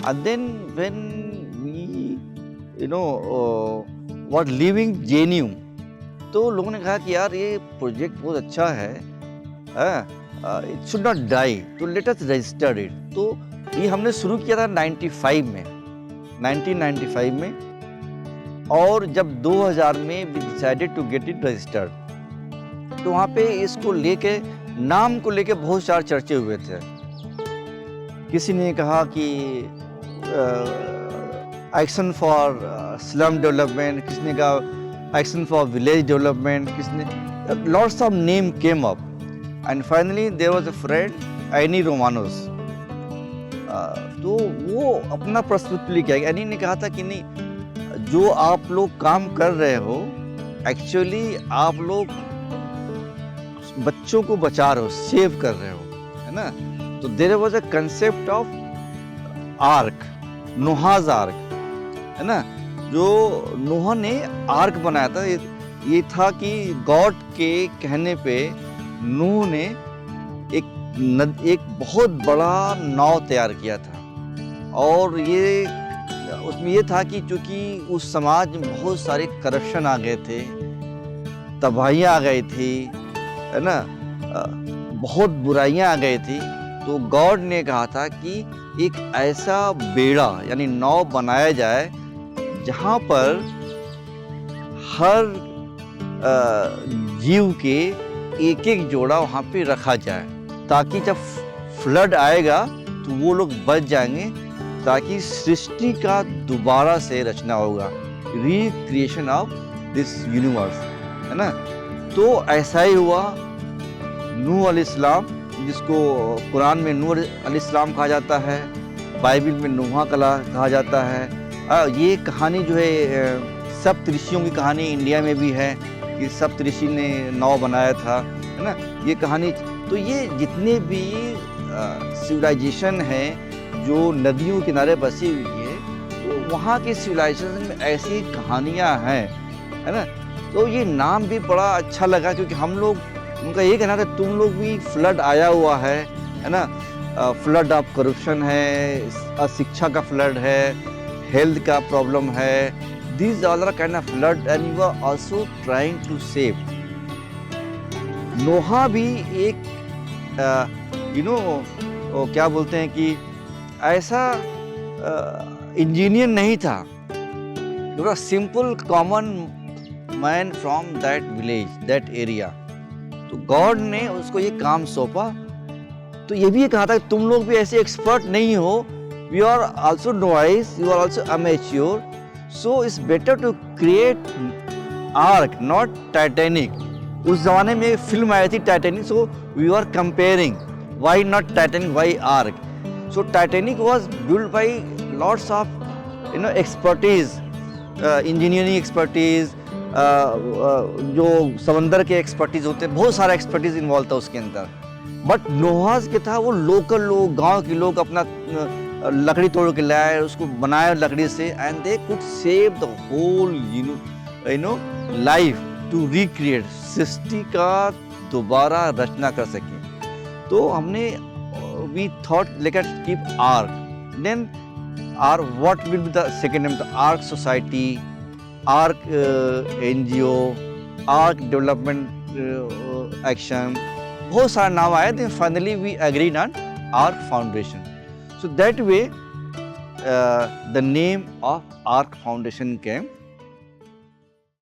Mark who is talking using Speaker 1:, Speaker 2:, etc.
Speaker 1: And then when we, what leaving JNU, तो लोगों ने कहा कि यार ये प्रोजेक्ट बहुत अच्छा है, इट शुड नॉट डाई, तो लेट अस रजिस्टर इट। तो ये हमने शुरू किया था 1995 में, और जब 2000 में we decided to get it registered, तो वहाँ पे इसको लेके, नाम को लेके बहुत सारे चर्चे हुए थे। किसी ने कहा कि एक्शन फॉर स्लम डेवलपमेंट, किसी ने कहा एक्शन फॉर विलेज डेवलपमेंट, किसने, lots of name came up, and finally there was a friend Annie Romanos. तो वो अपना प्रस्तुत लेके आएगा। एनी ने कहा था कि नहीं, जो आप लोग काम कर रहे हो, एक्चुअली आप लोग बच्चों को बचा रहे हो, सेव कर रहे हो, है ना। तो there was a concept of ark, Noah's ark, है ना। जो नोहा ने आर्क बनाया था, ये था कि गॉड के कहने पे नूह ने एक बहुत बड़ा नाव तैयार किया था, और ये उसमें ये था कि चूंकि उस समाज में बहुत सारे करप्शन आ गए थे, तबाहियाँ आ गई थी, है ना, बहुत बुराइयाँ आ गई थी, तो गॉड ने कहा था कि एक ऐसा बेड़ा यानी नाव बनाया जाए जहाँ पर हर जीव के एक एक जोड़ा वहाँ पे रखा जाए, ताकि जब फ्लड आएगा तो वो लोग बच जाएंगे, ताकि सृष्टि का दोबारा से रचना होगा, रिक्रिएशन ऑफ दिस यूनिवर्स, है ना। तो ऐसा ही हुआ। नूह अलैहिस्सलाम, जिसको कुरान में नूह अलैहिस्सलाम कहा जाता है, बाइबल में नूहा कला कहा जाता है। ये कहानी जो है सप्तऋषियों की कहानी इंडिया में भी है कि सप्तऋषि ने नाव बनाया था, है ना, ये कहानी। तो ये जितने भी सिविलाइजेशन है जो नदियों के किनारे बसी हुई है, तो वहाँ के सिविलाइजेशन में ऐसी कहानियाँ हैं, है ना। तो ये नाम भी बड़ा अच्छा लगा, क्योंकि हम लोग, उनका ये कहना था तुम लोग भी फ्लड आया हुआ है ना, फ्लड ऑफ करप्शन है, अशिक्षा का फ्लड है, हेल्थ का प्रॉब्लम है, this all are kind of flood and you are also trying to save. Noah भी एक क्या बोलते हैं कि ऐसा इंजीनियर नहीं था, simple common man from that village, that area. तो गॉड ने उसको ये काम सौंपा। तो ये भी कहा था कि तुम लोग भी ऐसे एक्सपर्ट नहीं हो, you are also noise, you are also amateur, so it's better to create ark, not Titanic. उस जमाने में एक फिल्म आई थी Titanic, so we are comparing why not Titanic, why ark. So Titanic was build by lots of expertise, engineering expertise, जो समंदर के expertise होते हैं, बहुत सारा एक्सपर्टीज इन्वॉल्व था उसके अंदर। बट नोहाज के था वो लोकल लोग, गांव के लोग अपना लकड़ी तोड़ के लाए, उसको बनाए लकड़ी से, and they could save the whole life to recreate, सृष्टि का दोबारा रचना कर सके। तो हमने we thought let us keep ark, then are what will be the second name, the ark society, ark NGO, ark development action, बहुत सारा नाम आया। Then finally we agreed on ark foundation. So that way the name of ark foundation came.